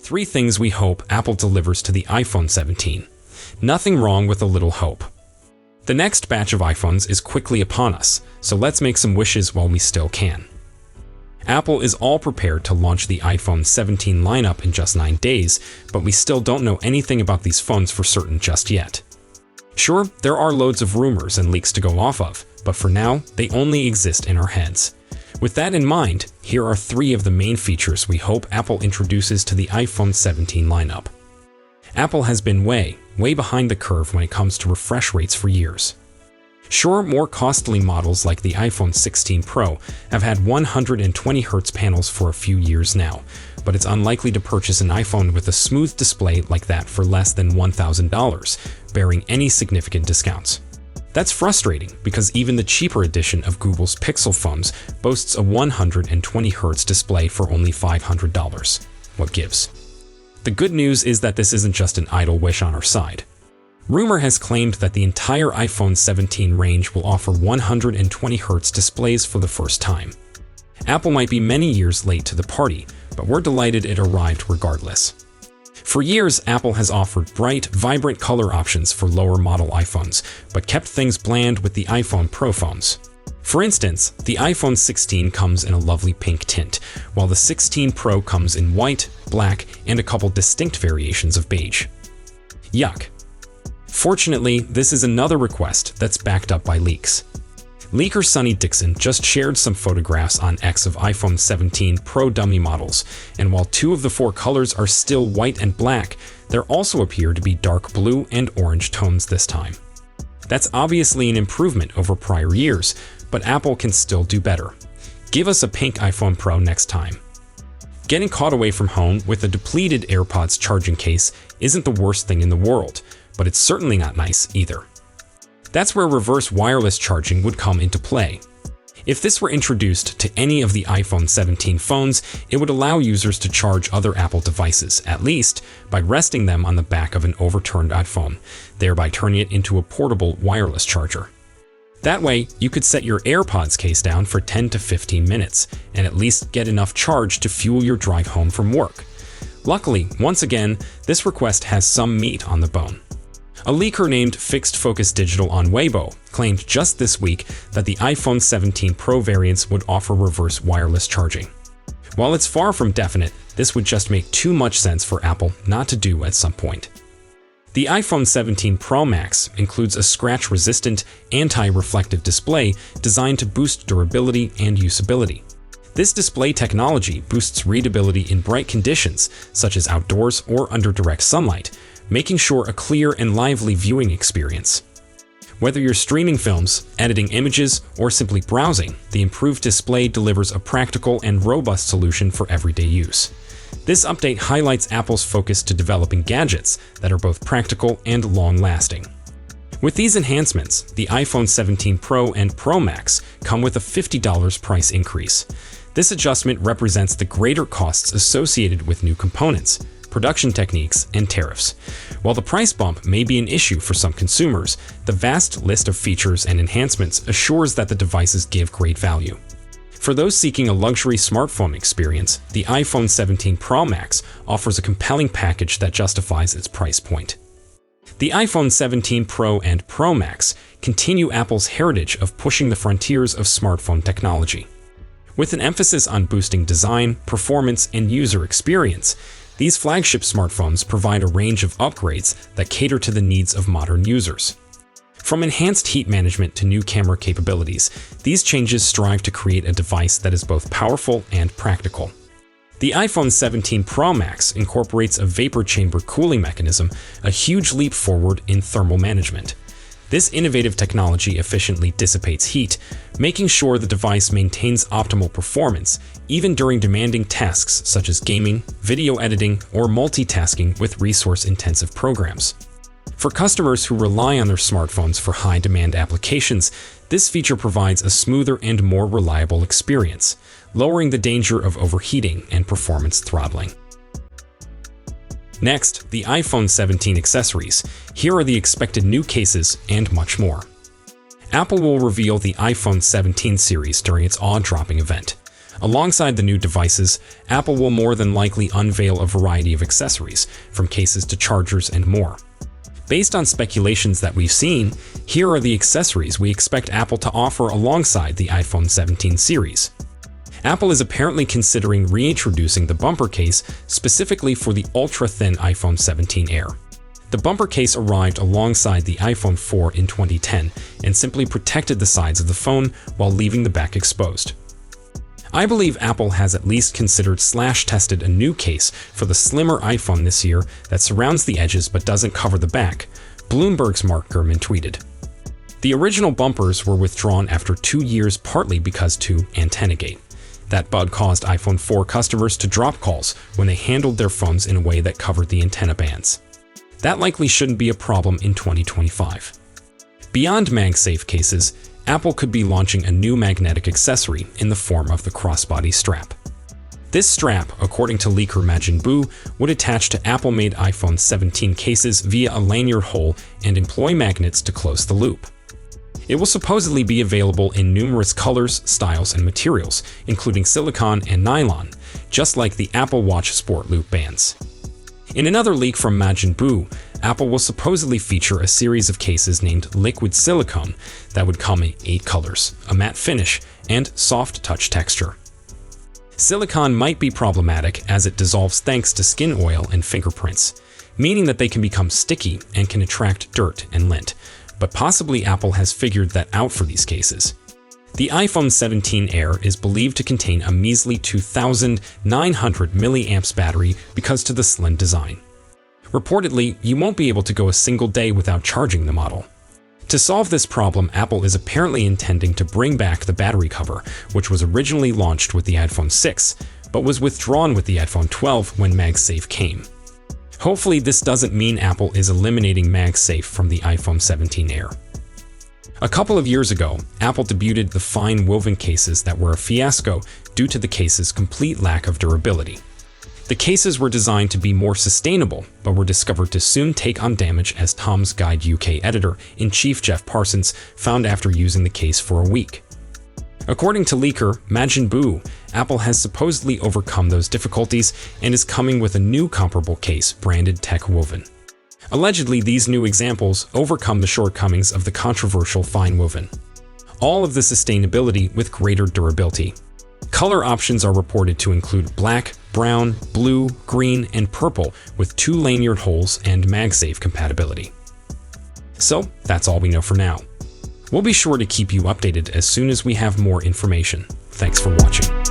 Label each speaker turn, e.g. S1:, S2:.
S1: 3 things we hope Apple delivers to the iPhone 17. Nothing wrong with a little hope. The next batch of iPhones is quickly upon us, so let's make some wishes while we still can. Apple is all prepared to launch the iPhone 17 lineup in just 9 days, but we still don't know anything about these phones for certain just yet. Sure, there are loads of rumors and leaks to go off of, but for now, they only exist in our heads. With that in mind, here are 3 of the main features we hope Apple introduces to the iPhone 17 lineup. Apple has been way behind the curve when it comes to refresh rates for years. Sure, more costly models like the iPhone 16 Pro have had 120Hz panels for a few years now, but it's unlikely to purchase an iPhone with a smooth display like that for less than $1,000, bearing any significant discounts. That's frustrating because even the cheaper edition of Google's Pixel phones boasts a 120Hz display for only $500. What gives? The good news is that this isn't just an idle wish on our side. Rumor has claimed that the entire iPhone 17 range will offer 120Hz displays for the first time. Apple might be many years late to the party, but we're delighted it arrived regardless. For years, Apple has offered bright, vibrant color options for lower model iPhones, but kept things bland with the iPhone Pro phones. For instance, the iPhone 16 comes in a lovely pink tint, while the 16 Pro comes in white, black, and a couple distinct variations of beige. Yuck. Fortunately, this is another request that's backed up by leaks. Leaker Sonny Dixon just shared some photographs on X of iPhone 17 Pro dummy models, and while 2 of the 4 colors are still white and black, there also appear to be dark blue and orange tones this time. That's obviously an improvement over prior years, but Apple can still do better. Give us a pink iPhone Pro next time. Getting caught away from home with a depleted AirPods charging case isn't the worst thing in the world, but it's certainly not nice either. That's where reverse wireless charging would come into play. If this were introduced to any of the iPhone 17 phones, it would allow users to charge other Apple devices, at least by resting them on the back of an overturned iPhone, thereby turning it into a portable wireless charger. That way, you could set your AirPods case down for 10 to 15 minutes, and at least get enough charge to fuel your drive home from work. Luckily, once again, this request has some meat on the bone. A leaker named Fixed Focus Digital on Weibo claimed just this week that the iPhone 17 Pro variants would offer reverse wireless charging. While it's far from definite, this would just make too much sense for Apple not to do at some point. The iPhone 17 Pro Max includes a scratch-resistant, anti-reflective display designed to boost durability and usability. This display technology boosts readability in bright conditions, such as outdoors or under direct sunlight, making sure a clear and lively viewing experience. Whether you're streaming films, editing images, or simply browsing, the improved display delivers a practical and robust solution for everyday use. This update highlights Apple's focus to developing gadgets that are both practical and long-lasting. With these enhancements, the iPhone 17 Pro and Pro Max come with a $50 price increase. This adjustment represents the greater costs associated with new components, production techniques, and tariffs. While the price bump may be an issue for some consumers, the vast list of features and enhancements assures that the devices give great value. For those seeking a luxury smartphone experience, the iPhone 17 Pro Max offers a compelling package that justifies its price point. The iPhone 17 Pro and Pro Max continue Apple's heritage of pushing the frontiers of smartphone technology. With an emphasis on boosting design, performance, and user experience, these flagship smartphones provide a range of upgrades that cater to the needs of modern users. From enhanced heat management to new camera capabilities, these changes strive to create a device that is both powerful and practical. The iPhone 17 Pro Max incorporates a vapor chamber cooling mechanism, a huge leap forward in thermal management. This innovative technology efficiently dissipates heat, making sure the device maintains optimal performance even during demanding tasks such as gaming, video editing, or multitasking with resource-intensive programs. For customers who rely on their smartphones for high-demand applications, this feature provides a smoother and more reliable experience, lowering the danger of overheating and performance throttling. Next, the iPhone 17 accessories. Here are the expected new cases and much more. Apple will reveal the iPhone 17 series during its awe-dropping event. Alongside the new devices, Apple will more than likely unveil a variety of accessories, from cases to chargers and more. Based on speculations that we've seen, here are the accessories we expect Apple to offer alongside the iPhone 17 series. Apple is apparently considering reintroducing the bumper case specifically for the ultra-thin iPhone 17 Air. The bumper case arrived alongside the iPhone 4 in 2010 and simply protected the sides of the phone while leaving the back exposed. I believe Apple has at least considered/tested a new case for the slimmer iPhone this year that surrounds the edges but doesn't cover the back, Bloomberg's Mark Gurman tweeted. The original bumpers were withdrawn after 2 years partly because to AntennaGate. That bug caused iPhone 4 customers to drop calls when they handled their phones in a way that covered the antenna bands. That likely shouldn't be a problem in 2025. Beyond MagSafe cases, Apple could be launching a new magnetic accessory in the form of the crossbody strap. This strap, according to leaker Majin Buu, would attach to Apple-made iPhone 17 cases via a lanyard hole and employ magnets to close the loop. It will supposedly be available in numerous colors, styles, and materials, including silicone and nylon, just like the Apple Watch Sport Loop bands. In another leak from Majin Buu, Apple will supposedly feature a series of cases named Liquid Silicone that would come in 8 colors, a matte finish, and soft touch texture. Silicone might be problematic as it dissolves thanks to skin oil and fingerprints, meaning that they can become sticky and can attract dirt and lint, but possibly Apple has figured that out for these cases. The iPhone 17 Air is believed to contain a measly 2,900 mAh battery because to the slim design. Reportedly, you won't be able to go a single day without charging the model. To solve this problem, Apple is apparently intending to bring back the battery cover, which was originally launched with the iPhone 6, but was withdrawn with the iPhone 12 when MagSafe came. Hopefully, this doesn't mean Apple is eliminating MagSafe from the iPhone 17 Air. A couple of years ago, Apple debuted the fine woven cases that were a fiasco due to the case's complete lack of durability. The cases were designed to be more sustainable, but were discovered to soon take on damage, as Tom's Guide UK editor-in-chief Jeff Parsons found after using the case for a week. According to leaker Majin Buu, Apple has supposedly overcome those difficulties and is coming with a new comparable case branded Tech Woven. Allegedly, these new examples overcome the shortcomings of the controversial fine woven. All of the sustainability with greater durability. Color options are reported to include black, brown, blue, green, and purple with 2 lanyard holes and MagSafe compatibility. So, that's all we know for now. We'll be sure to keep you updated as soon as we have more information. Thanks for watching.